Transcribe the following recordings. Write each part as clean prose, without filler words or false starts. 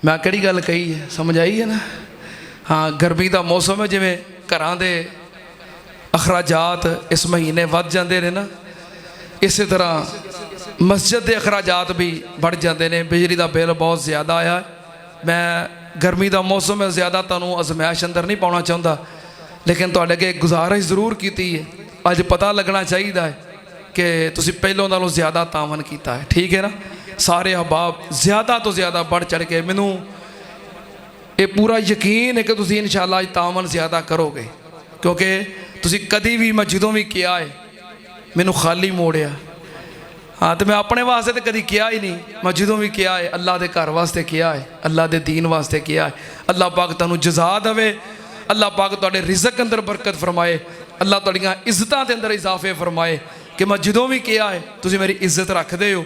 मैं किहड़ी गल कही है, समझ आई है ना। हाँ, गर्मी का मौसम है, जिमें घरां दे अखराजात इस महीने वध जाते हैं ना, इस तरह मस्जिद के अखराजात भी बढ़ जाते हैं। बिजली का बिल बहुत ज़्यादा आया। मैं गर्मी का मौसम है, ज़्यादा तुहानूं अजमैश अंदर नहीं पाना चाहता, लेकिन तुहाडे अगे गुजारिश जरूर की है। अज पता लगना चाहिए है कि तुसीं पहलों नालों ज़्यादा तावन किया है, ठीक है ना। सारे अहबाब ज़्यादा तो ज़्यादा बढ़ चढ़ के, मैनू ये पूरा यकीन है कि तुसीं इंशाअल्लाह अज तावन ज़्यादा करोगे, क्योंकि तुसीं कदी भी मैं जदों भी किया है मैनू खाली मोड़िया। हाँ, तो मैं अपने वास्ते तो कभी किया ही नहीं, मैं जदों भी किया है अल्लाह के घर वास्ते किया है, अल्लाह के दीन वास्ते किया है। अल्लाह पाक तुहानूं जज़ा देवे, अल्लाह पाक तुहाडे रिज़क अंदर बरकत फरमाए, अल्लाह तुहाड़ियां इज़्ज़तां के अंदर इजाफे फरमाए कि मैं जदों भी किया है तुसीं मेरी इज्जत रखदे हो।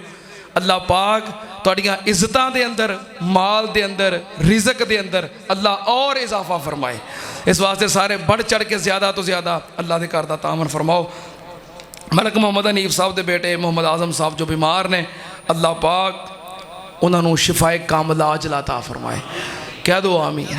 अल्लाह पाक तुहाड़ियां इज़्ज़तां के अंदर, माल के अंदर, रिज़क के अंदर अल्लाह और इजाफा फरमाए। इस वास्ते सारे बढ़ चढ़ के ज़्यादा तो ज़्यादा अल्लाह के घर का तामन फरमाओ। मलक मोहम्मद हनीफ साहब के बेटे मोहम्मद आजम साहब जो बीमार ने, अल्लाह पाक उन्होंने शिफाए कामिला अता फरमाए। कह दो आमीन।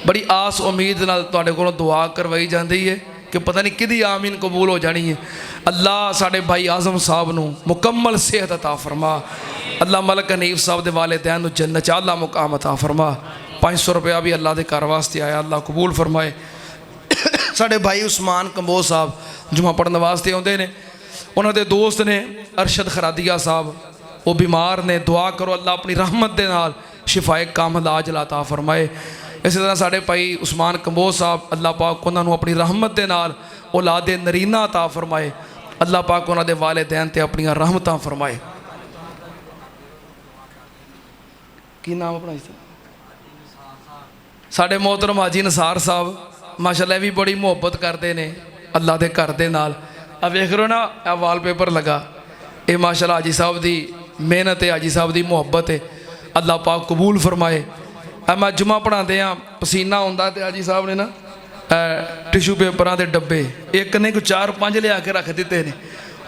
बड़ी आस उम्मीद नाल तुहाडे कोलों दुआ करवाई जाती है कि पता नहीं किदी आमीन कबूल हो जानी है। अल्लाह साडे भाई आजम साहब नूं मुकम्मल सेहत अता फरमा। अल्लाह मलक हनीफ साहब के वालिदैन नूं जन्नत च आला मुकाम अता फरमा। 500 रुपया भी अल्लाह के घर वास्ते आया, अल्लाह कबूल फरमाए। साडे भाई उस्मान कंबोज साहब जुमा पढ़ने वास्ते आते हैं, उन्होंने दोस्त ने अरशद खरादिया साहब, वो बीमार ने, दुआ करो अल्लाह अपनी रहमत के नाल शिफाए कामिला अता फरमाए। इस तरह साढ़े भाई उस्मान कंबोज साहब, अल्लाह पाक उन्होंने अपनी रहमत के नाल औलादे नरीना अता फरमाए। अल्लाह पाक उन्होंने वालिदैन ते अपनी रहमतां फरमाए। की नाम अपना साढ़े मोहतरम हाजी नसार साहब माशाअल्लाह भी बड़ी मुहब्बत करते हैं अल्लाह के घर के नाल। अब वेख लो ना, यह वालपेपर लगा, ये माशाअल्लाह हाजी साहब की मेहनत है, हाजी साहब की मुहब्बत है। अल्लाह पाक कबूल फरमाए। मैं जुमा पढ़ाते हैं, पसीना आंदा तो हाजी साहब ने ना टिशू पेपरों के डब्बे एक नहीं कोई 4-5 लिया के रख दिते हैं।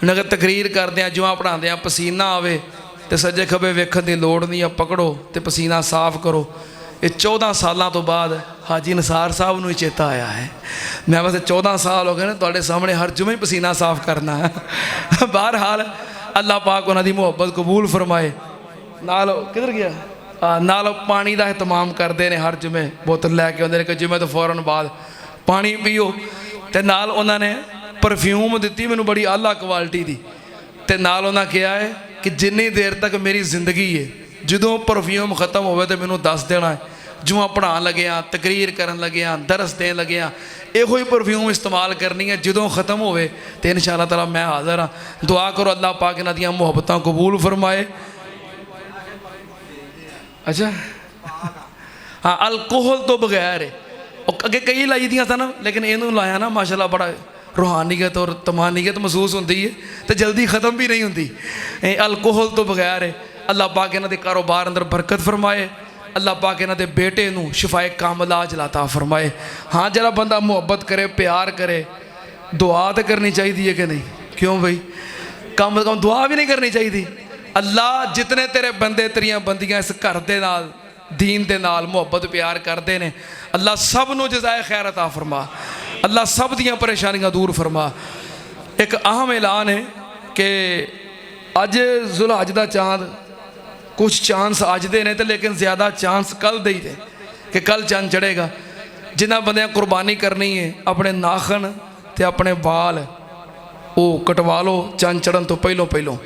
अगर तकरीर करते हैं, जुमा पढ़ाते हैं, पसीना आवे तो सज्जे खब्बे वेखण की लोड़ नहीं, पकड़ो तो पसीना साफ करो। ये 14 सालों तो बाद हाजी नसार साहब नूं चेता आया है। मैं वैसे 14 साल हो गए ना तुहाडे सामने हर जुमे पसीना साफ करना है। बहरहाल अल्लाह पाक उन्हां दी मुहब्बत कबूल फरमाए। नाल किधर गया, नाल पानी का एहतमाम करते हैं, हर जुमे बोतल लैके आते हैं कि जुमे तो फौरन बाद पानी पीओ। तो नाल उन्होंने परफ्यूम दी मैनू बड़ी आला क्वालिटी की, तो नाल उन्होंने कहा है कि जिन्नी देर तक मेरी जिंदगी है, जो परफ्यूम खत्म हो तो मैनू दस देना है। जुआ पढ़ा लग्या, तकरीर करन लग्या, दरस देन लग्या, यो ही परफ्यूम इस्तेमाल करनी है। जो खत्म होवे तो इंशाअल्लाह ताला मैं हाज़र हाँ। दुआ करो अल्लाह पाक इन्हां दियां मुहब्बतां कबूल फरमाए। अच्छा हाँ, अल्कोहल तो बगैर अगे कई लाई दियां था ना, लेकिन इनू लाया ना माशाअल्लाह बड़ा रूहानीयत और तमानीयत महसूस होती है, तो जल्दी ख़त्म भी नहीं होती। अल्कोहल तो बगैर है। अल्लाह पाक इन्हां दे कारोबार अंदर बरकत फरमाए। अल्लाह पाक इन्हां दे बेटे नूं शिफाए कामिला अता फरमाए। हाँ, जरा बंदा मुहब्बत करे, प्यार करे, दुआ तो करनी चाहिए है कि नहीं? क्यों भाई, कम से कम दुआ भी नहीं करनी चाहिए? अल्लाह जितने तेरे बंदे तेरियां बंदियां इस घर के नाल, दीन के नाल मुहब्बत प्यार करते हैं, अल्लाह सब नूं जज़ाए खैर अता फरमा। अल्लाह सब दियां परेशानियां दूर फरमा। एक अहम ऐलान है कि अज जुलहज का चांद, कुछ चांस अज दे ने, तो लेकिन ज़्यादा चांस कल दे ही थे कि कल चंद चढ़ेगा। जिन्होंने बंदे कुर्बानी करनी है, अपने नाखन ते अपने बाल वो कटवा लो चंद चढ़न तो पहलों पहलों।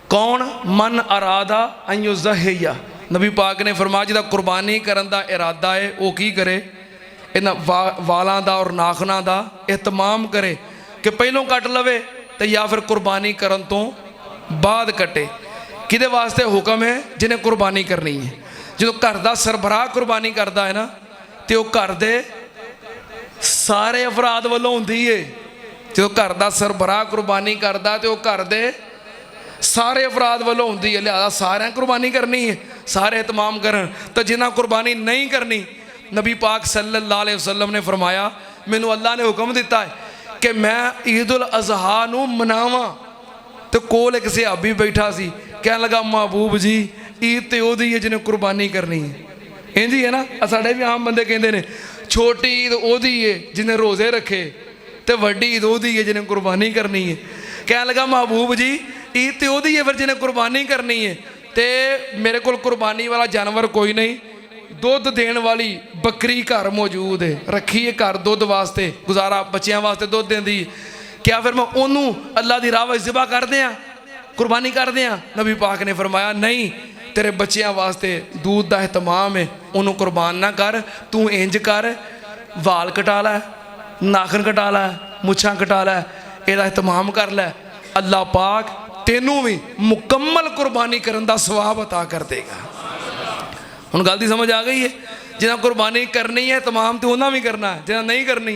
कौन? मन अरादा अयुज़हिया, नबी पाक ने फरमाया जिहदा कुर्बानी करन दा इरादा है वो की करे, इन्हां वालां दा और नाखनां दा एहतमाम करे कि पहलों कट लवे तो या फिर कुर्बानी करन तो बाद कटे। किदे वास्ते हुक्म है? जिन्हें कुर्बानी करनी है। जो घर का सरबराह कुर्बानी करता है ना, तो वह घर के सारे अफराद वालों होंदी है। जो घर का सरबराह कुर्बानी करता तो वह घर के सारे अफराद वालों होंदी है। लिहाजा सारे कुर्बानी करनी है, सारे एहतमाम करन। तो जिन्हें कुर्बानी नहीं करनी, नबी पाक सल्लल्लाहु अलैहि वसल्लम ने फरमाया, मैनू अल्लाह ने हुक्म दिता है कि मैं ईद उल अज़हा नूं मनावां। तो कोल एक सहाबी बैठा सी, कह लगा महबूब जी ईद तो ओदी है जिन्हें कुर्बानी करनी है। इंज ही है ना, साढ़े भी आम बंदे कहते हैं छोटी ईद ओदी है जिन्हें रोज़े रखे, तो वड्डी ईद ओदी है जिन्हें कुर्बानी करनी है। कह लगा महबूब जी ईद तो ओदी है फिर जिन्हें कुर्बानी करनी है, तो मेरे को कुर्बानी वाला जानवर कोई नहीं, दुध देने वाली बकरी घर मौजूद है, रखी है घर दुध वास्ते, गुजारा बच्चों वास्ते दुध देंदी, क्या फिर मैं उन्होंने अल्लाह की राह ज़िबा कर दें, कुर्बानी कर दें? नबी पाक ने फरमाया नहीं, तेरे बच्चों वास्ते दूध का एहतमाम है, उन्होंने कुर्बान ना कर, तू इंज कर वाल कटा लै, नाखन कटा लै, मुछां कटा लै, ਇਹਦਾ एहतमाम कर लै, अल्लाह पाक तेनू भी मुकम्मल कुर्बानी करने का सवाब अता कर देगा। हुण गल दी समझ आ गई है? जिन्हें कुर्बानी करनी है तमाम तो उन्हें भी करना है, जिन्हें नहीं करनी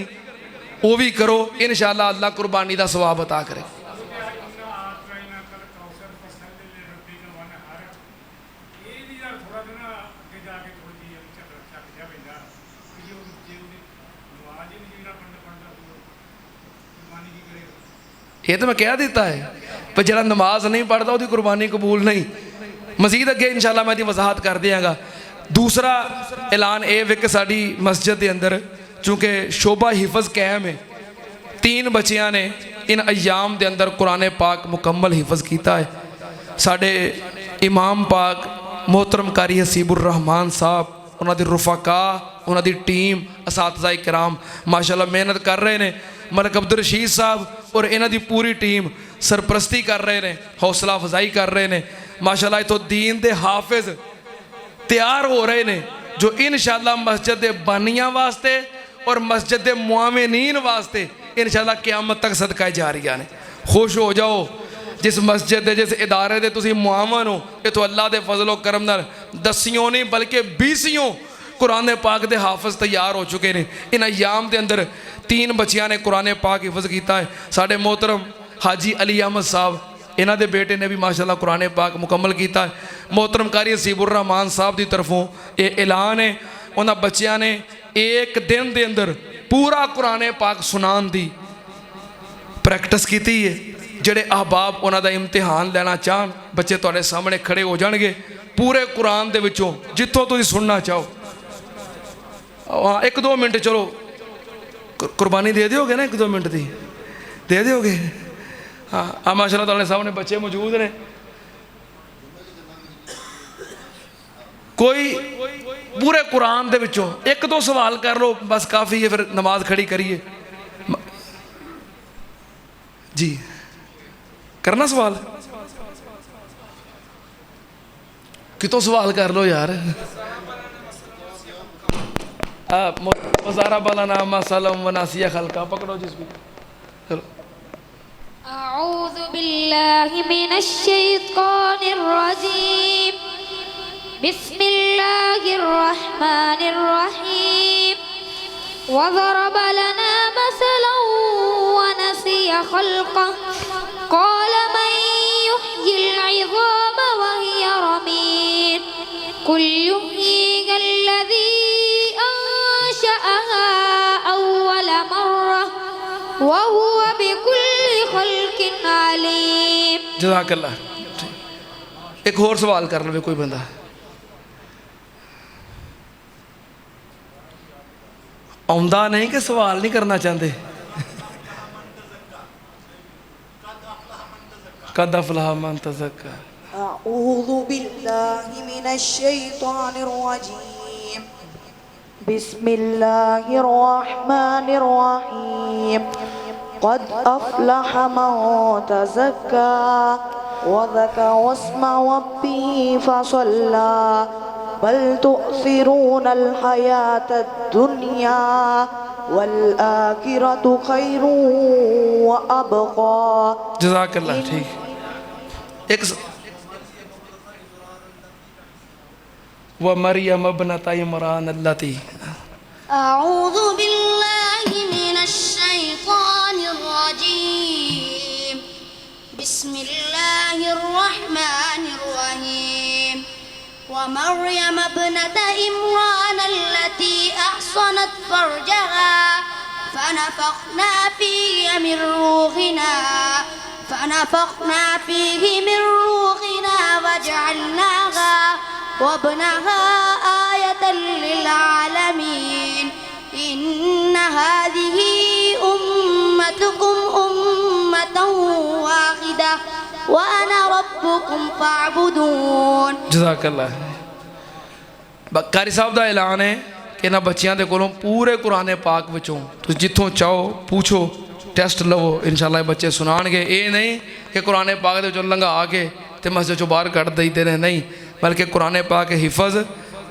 वो भी करो, इंशाअल्लाह अल्लाह कुर्बानी का सवाब अता करे। ये तो मैं कह देता है, पर जरा नमाज नहीं पढ़ता उसकी कुर्बानी कबूल नहीं। मजीद अगे इंशाअल्लाह मैं वजाहत कर देंगा। दूसरा ऐलान ये वे कि साड़ी मस्जिद के अंदर चूँकि शोभा हिफज कायम है, 3 बच्चियां ने इन अयाम के अंदर कुरान पाक मुकम्मल हिफज किया है। साढ़े इमाम पाक मोहतरम कारी हसीबुर रहमान साहब, उन्होंने रुफाका, उन्होंने टीम, असातिज़ा इकराम माशाअल्लाह मेहनत कर रहे हैं। मलिक अब्दुल रशीद साहब और इन्हों की पूरी टीम सरपरस्ती कर रहे हैं, हौसला अफजाई कर रहे हैं। माशाअल्लाह इतों दीन के हाफिज तैयार हो रहे हैं, जो इंशाअल्लाह मस्जिद के बानियां वास्ते और मस्जिद के मुआमिनीन वास्ते इंशाअल्लाह क़यामत तक सदका जारिया ने। खुश हो जाओ जिस मस्जिद के जिस इदारे के तुसीं मुआवन हो, ये तो अल्लाह के फजलो करम नाल 10 नहीं बल्कि 20 कुरान पाक के हाफिज तैयार हो चुके हैं। इन अयाम के अंदर 3 बच्चियां ने कुरान पाक हिफज किया है। साढ़े मोहतरम हाजी अली अहमद साहब, इन्हों के बेटे ने भी माशाअल्लाह कुरान पाक मुकम्मल किया है। मोहतरम कारी हसीबुर रहमान साहब की तरफों ये ऐलान है, उन्होंने बच्चियां ने एक दिन के अंदर पूरा कुरान पाक सुनाने की प्रैक्टिस की है। जोड़े अहबाब उन्होंने इम्तिहान लेना चाहन, बच्चे तुहाडे सामने खड़े हो जाएंगे, पूरे कुरान के विचों जितों तुसीं सुनना चाहो। हाँ 1-2 मिनट चलो कुर्बानी दे दोगे ना, 1-2 मिनट की दे दोगे? हाँ माशाअल्लाह तुहाडे सामने बच्चे मौजूद ने। कोई पूरे कुरान के विचों 1-2 सवाल कर लो बस काफ़ी है, फिर नमाज खड़ी करिए जी। करना सवाल? कितों सवाल कर लो यार। मज़ारा बाला नामा सलम वनासिया खलका पकड़ो जिस भी। चलो अऊज़ु बिल्लाहि मिनश शैतानिर रजीम, बिस्मिल्लाहिर रहमानिर रहीम। वज़रब लना मसलन वनसिया खल्क़ह, क़ाल मन युह्यिल इज़ाम वहिय रमीम, कुल युह्यिहल्लज़ी अव्वल मर्रा वहुव बिकुल्लि खल्क़िन अलीम। जज़ाकल्लाह। एक और सवाल कर लो कोई बंदा। आउंदा नहीं कि सवाल नहीं करना चाहते? कद अफ़लह मन तज़क्का। अऊज़ु बिल्लाहि मिनश शैतानिर रजीम, बिस्मिल्लाहिर रहमानिर रहीम। क़द अफ़लह मन तज़क्का वज़करा अस्म रब्बिही फ़सल्ला, बल तुअ्सिरूनल हयातद दुनिया वल आखिरतु खैरुन व अबक़ा। जज़ाकल्लाह। ठीक एक व मरियम इब्नत इमरान अल्लती। अऊज़ु बिल्लाहि मिनश शैतानिर रजीम, बिस्मिल्लाहिर रहमानिर रहीम। व मरियम इब्नत इमरान अल्लती अहसनत फरजहा फनफ़ख़ना फ़ीहि मिन रूहिना فنفخنا فيه من روحنا وجعلناها وابنها آية للعالمين إن هذه أمتكم أمة واحدة وأنا ربكم فاعبدون ਜਜ਼ਾਕੱਲਾ। कारी साहब ਦਾ ਐਲਾਨ ਹੈ ਕਿ ਇਹਨਾਂ ਬੱਚਿਆਂ ਦੇ ਕੋਲੋਂ ਪੂਰੇ ਕੁਰਾਨ ਪਾਕ ਵਿੱਚੋਂ ਤੁਸੀਂ ਜਿੱਥੋਂ ਚਾਹੋ ਪੁੱਛੋ, ਟੈਸਟ ਲਵੋ, ਇਨਸ਼ਾਅੱਲਾ ਇਹ ਬੱਚੇ ਸੁਣਾਣਗੇ। ਇਹ ਨਹੀਂ ਕਿ ਕੁਰਾਨ ਪਾਕ ਦੇ ਵਿੱਚੋਂ ਲੰਘਾ ਕੇ ਤੇ ਮਸਜਿਦ ਚੋਂ ਬਾਹਰ ਕੱਢ ਦਈਦੇ ਨੇ, ਨਹੀਂ, ਬਲਕਿ ਕੁਰਾਨ ਪਾਕ ਹਿਫਜ਼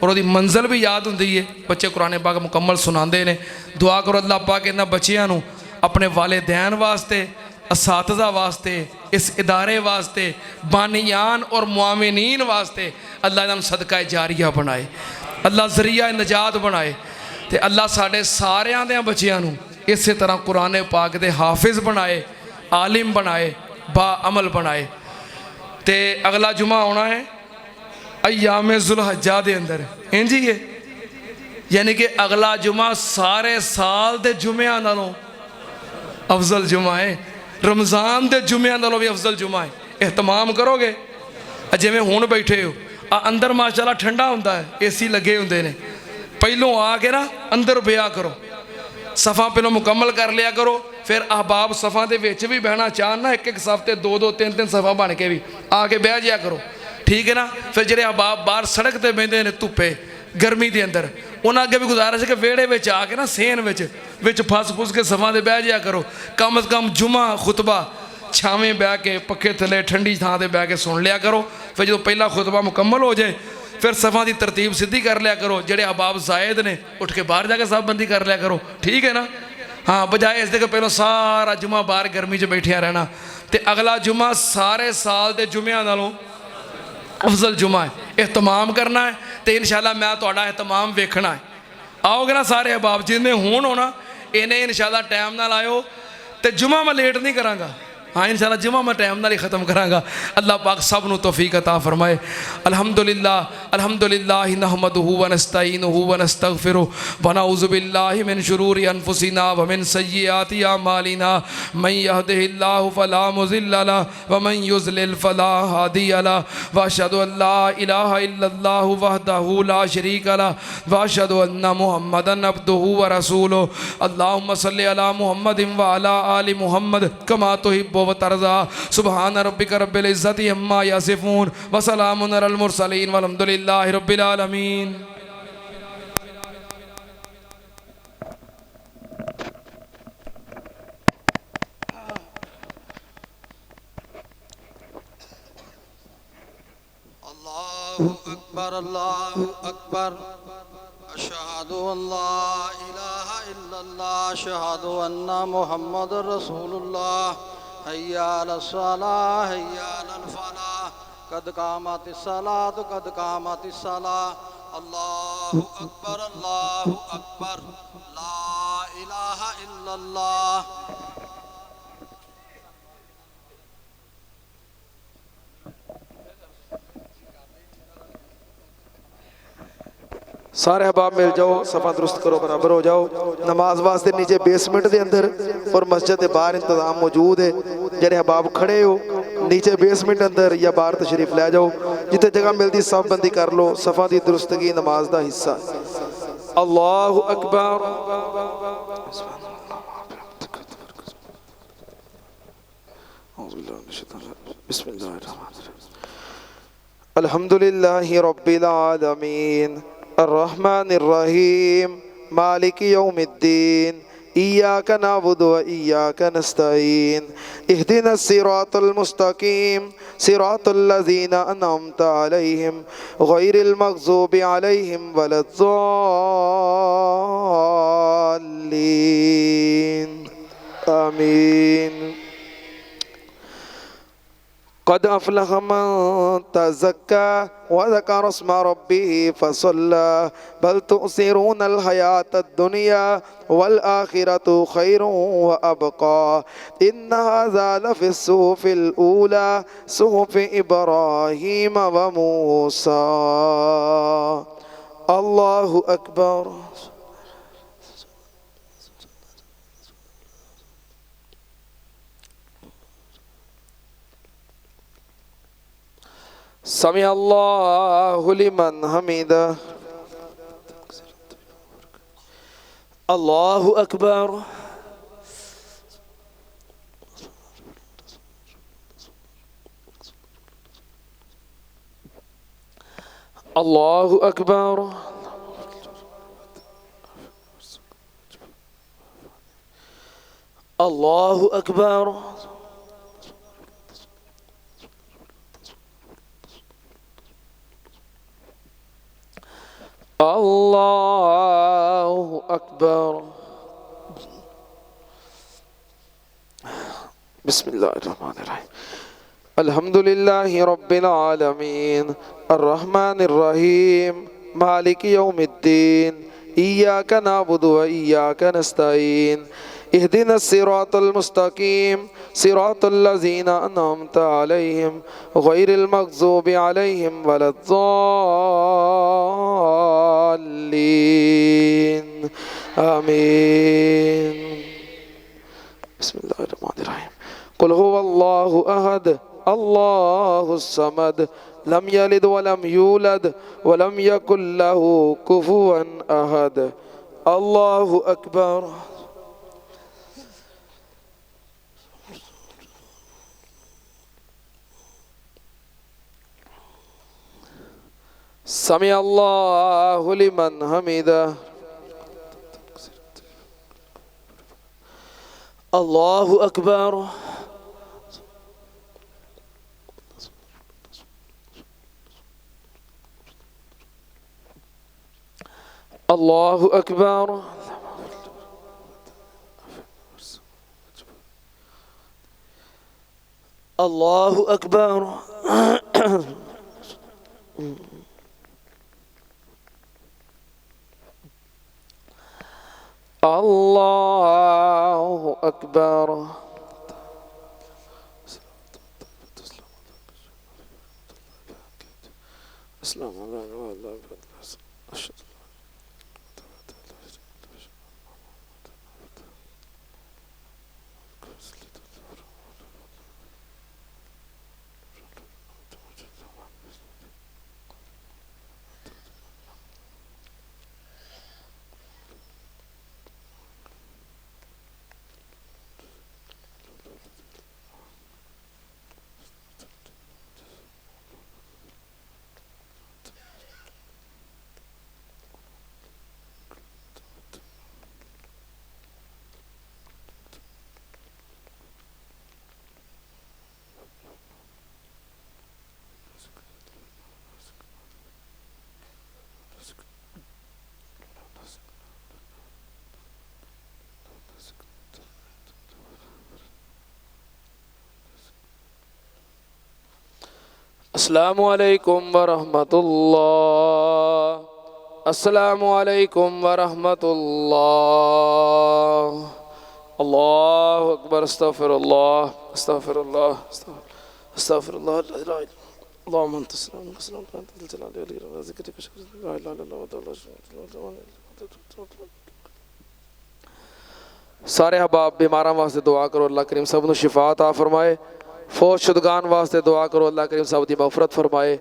ਔਰ ਉਹਦੀ ਮੰਜ਼ਿਲ ਵੀ ਯਾਦ ਹੁੰਦੀ ਹੈ। ਬੱਚੇ ਕੁਰਾਨ ਪਾਕ ਮੁਕੰਮਲ ਸੁਣਾਉਂਦੇ ਨੇ। ਦੁਆ ਕਰੋ ਅੱਲਾਹ ਪਾਕ ਇਹਨਾਂ ਬੱਚਿਆਂ ਨੂੰ ਆਪਣੇ ਵਾਲਿदैन ਵਾਸਤੇ, ਅਸਾਤਜ਼ਾ ਵਾਸਤੇ, ਇਸ ਇਦਾਰੇ ਵਾਸਤੇ, ਬਾਨੀਆਨ ਔਰ ਮੁਆਮਿਨੀਨ ਵਾਸਤੇ ਅੱਲਾਹ ਇਹਨਾਂ ਨੂੰ ਸਦਕਾ ਜਾਰੀਆ ਬਣਾਏ, ਅੱਲਾਹ ਜ਼ਰੀਆ ਨਜਾਤ ਬਣਾਏ। ਤੇ ਅੱਲਾਹ ਸਾਡੇ ਸਾਰਿਆਂ ਦੇ ਬੱਚਿਆਂ ਨੂੰ ਇਸੇ ਤਰ੍ਹਾਂ ਕੁਰਾਨ ਪਾਕ ਦੇ ਹਾਫਿਜ਼ ਬਣਾਏ, ਆਲਿਮ ਬਣਾਏ, ਬਾ ਅਮਲ ਬਣਾਏ। ਤੇ ਅਗਲਾ ਜੁਮਾ ਆਉਣਾ ਹੈ अयाम जुलहज्जा दे अंदर, इंज ही है, यानी कि अगला जुमा सारे साल के जुम्या नालों अफजल जुमा है, रमज़ान के जुम्या नालों भी अफजल जुमा है। एहतमाम करोगे जिमें हुण बैठे हो, अंदर माशाअल्लाह ठंडा होंदा है, AC लगे होंदे ने, पहलों आके ना अंदर बिया करो, सफ़ा पहलों मुकम्मल कर लिया करो, फिर अहबाब सफ़ा के विच भी बहना चाहन ना, एक एक सफ़ ते दो दो तीन तीन सफ़ा बन के भी आके बह जाया करो, ठीक है ना। फिर ਜਿਹੜੇ अहबाब बाहर सड़क पर बहते हैं धुप्पे गर्मी के अंदर, उन्होंने अगे भी गुजारिश है कि वेड़े में आके ना सेन विच फस फुस के सफ़ा से बह जाया करो। कम अज़ कम जुमा खुतबा छावें बह के पक्खे थले ठंडी थां से बह के सुन लिया करो। फिर जो पहला खुतबा मुकम्मल हो जाए फिर सफ़ा की तरतीब सीधी कर लिया करो। ਜਿਹੜੇ अहबाब जायद ने उठ के बाहर जाके सफ़बंदी कर लिया करो, ठीक है ना। हाँ, बजाए इसके कि पहलों सारा जुमा बाहर गर्मी च बैठिया रहना। तो अगला जुमा सारे साल के जुम्या नालों अफजल जुमा है, एहतमाम करना है। तो इंशाअल्लाह मैं तुहाडा एहतमाम वेखना है। आओगे ना सारे अहबाब जिन्हें हुण होना, इन्हें इंशाअल्लाह टाइम नाल आयो। तो जुमा मैं लेट नहीं करांगा, हाँ इंशाअल्लाह जुमा मैं टाइम नाल ही ख़त्म करांगा। अल्लाह पाक सब नूं तौफीक अता फरमाए। अल्हम्दुलिल्लाह अल्हम्दुलिल्लाह नहमदुहु व नस्तईनुहु व नस्तगफिरुहु व नऊज़ु बिल्लाहि मिन शुरूरि अनफुसिना व मिन सय्यिआति अमालिना मन यहदिहिल्लाहु फला मुज़िल्ल लहु व मन युज़लिल फला हादिय लहु व अशहदु अन ला इलाहा इल्लल्लाहु वहदहु ला शरीका लहु व अशहदु अन्ना मुहम्मदन अब्दुहु व रसूलुहु। अल्लाहुम्मा सल्लि अला मुहम्मदिन व अला आलि मुहम्मद कमा तुहिब्बु व तरज़ा। सुब्हान रब्बिका रब्बिल इज़्ज़ति अम्मा यसिफून व सलामुन अलल मुरसलीन वल्हम्दुलिल्लाहि रब्बिल आलमीन। अल्लाहु अकबर अशहदु अल्ला इलाहा इल्लल्लाह अशहदु अन्ना मुहम्मदुर रसूलुल्लाह हय्या अलस सलाह हय्या अलल फलाह कद कामतिस सलात कद कामतिस सलाह। अल्लाहु अकबर ला इलाहा इल्लल्लाह। सारे अहबाब मिल जाओ, सफ़ा दुरुस्त करो, बराबर हो जाओ। नमाज वास्ते नीचे बेसमेंट के अंदर और मस्जिद के बाहर इंतजाम मौजूद है। जेडे अहबाब खड़े हो नीचे बेसमेंट अंदर या बाहर तशरीफ लै जाओ, जिथे जगह मिलती सब बंदी कर लो। सफ़ा की दुरुस्तगी नमाज का हिस्सा। अल्लाहु अकबर। अल्हम्दुलिल्लाहि रब्बिल आलमीन अर्रहमानिर रहीम मालिक यौमिद्दीन इय्याक नअबुदु व इय्याक नस्तईन इहदिनस सिरातल मुस्तकीम सिरातल लज़ीना अनअमता अलैहिम गैरिल मग़ज़ूबि अलैहिम वलद्दाल्लीन आमीन। क़द अफ़लह मन तज़क्का व ज़करा इस्म रब्बिही फ़सल्ला बल तु'सिरूनल हयातद दुनिया वल आखिरतु खैरुन व अबक़ा इन्न हाज़ा लफ़िस सुहुफ़िल ऊला सुहुफ़ि इब्राहीम व मूसा। अल्लाहु अकबर। समी अल्लाहु लिमन हमीदा। अल्लाहु अकबर। अल्लाहु अकबर। अल्लाहु अकबर। अल्लाहु अकबर। बिस्मिल्लाहिर्रहमानिर्रहीम। अल्हम्दुलिल्लाहि रब्बिल आलमीन अर्रहमानिर रहीम मालिकि यौमिद्दीन इय्याका नअबुदु व इय्याका नस्तईन इहदिनस सिरातल मुस्तकीम सिरातल लज़ीना अनअमता अलैहिम गैरिल मग़ज़ूबि अलैहिम वलद्दाल्लीन आमीन। बिस्मिल्लाहिर्रहमानिर्रहीम। कुल हुवल्लाहु अहद अल्लाहुस समद लम यलिद वलम यूलद वलम यकुल लहू कुफुवन अहद। अल्लाहु अकबर। समी अल्लाहु लिमन हमीदा। अल्लाहु अकबर। अल्लाहु अकबर। अल्लाहु अकबर। अल्लाहु अकबर। अस्सलामु अलैकुम वरहमतुल्लाह। अस्सलामु अलैकुम वरहमतुल्लाह। अल्लाहु अकबर। अस्तगफिरुल्लाह अस्तगफिरुल्लाह अस्तगफिरुल्लाह। अल्लाहुम्मा अंता सलाम व सलाम अलैका जलाली वली व ज़िक्रिका ला इलाहा इल्लल्लाह वहदहु। सारे अहबाब बीमारां वास्ते दुआ करो अल्लाह करीम सब नूं शिफा अता फरमाए। फौज शुदगान वास्ते दुआ करो अल्लाह करीम सब दी मग़फ़िरत फरमाए।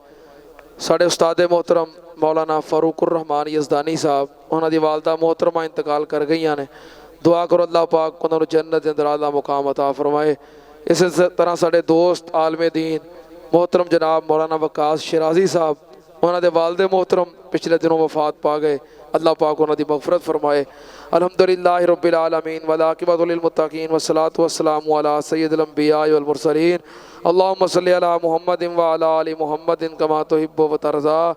साढ़े उस्ताद मोहतरम मौलाना फ़ारूकुर रहमान यज़दानी साहब उन्हां दी वालदा मोहतरमा इंतकाल कर गई ने। दुआ करो अल्लाह पाक उन्होंने जन्नत दे अंदर आला मुकाम अता फरमाए। इस तरह साढ़े दोस्त आलमे दीन मोहतरम जनाब मौलाना वकास शिराजी साहब उन्होंने दे वालदे मोहतरम पिछले दिनों वफ़ात पा गए। अल्लाह पाक उन्होंने दी मग़फ़िरत फरमाए। अल्हम्दुलिल्लाहि रब्बिल आलमीन वल आक़िबतु लिल मुत्तक़ीन वस्सलातु वस्सलामु अला सय्यिदिल अंबिया वल मुरसलीन। अल्लाहुम्मा सल्लि अला मुहम्मदिन व अला आलि मुहम्मदिन कमा तुहिब्बु व तर्ज़ा।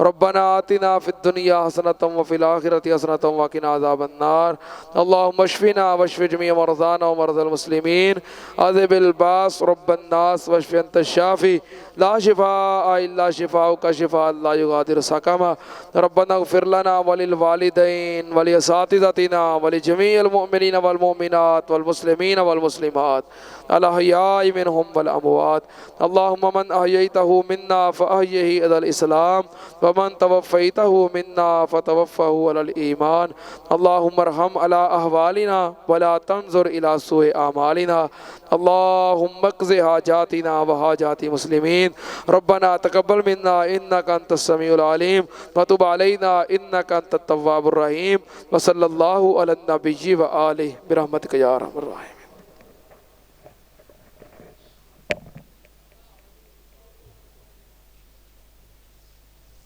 रब्बना आतिना फ़िद दुनिया हसनतम व फ़िल आख़िरति हसनतम व क़िना अज़ाबन्नार। अल्लाहुम्मा अश्फ़िना वश्फ़ि जमीअ मरज़ाना व मरज़ल मुस्लिमीन। अज़हिबिल बास रब्बन नास वश्फ़ि अंत शाफ़ी ला शिफ़ाअ इल्ला शिफ़ाउका शिफ़ाअन ला युग़ादिरु सक़मा। रब्बना इग़फ़िर लना व वलिल वालिदैन वलि असातिज़ातिना वलि जमीअल मुमिनीन वल मुमिनात वल मुस्लिमीन वल मुस्लिमात अल अहयाइ मिनहुम वल अमवात अल्लाहुम्मा मन अहयैतहु मिन्ना फअहयिही अलल इस्लाम व मन तवफ़्फ़ैतहु मिन्ना फतवफ़्फ़हु अलल ईमान अल्लाहुम्मा अरहम अला अहवालिना वला तंजुर इला सुए आमालिना अल्लाहुम्मा क़ज़ि हाजातिना व हाजाति मुस्लिमीन रब्बना तक़ब्बल मिन्ना इन्नका अंतस समीउल अलीम व तुब अलैना इन्नका अंतत तव्वाबुर रहीम व सल्लल्लाहु अला नबिय्यि व आलिहि बिरहमतिका या अरहमर राहिमीन।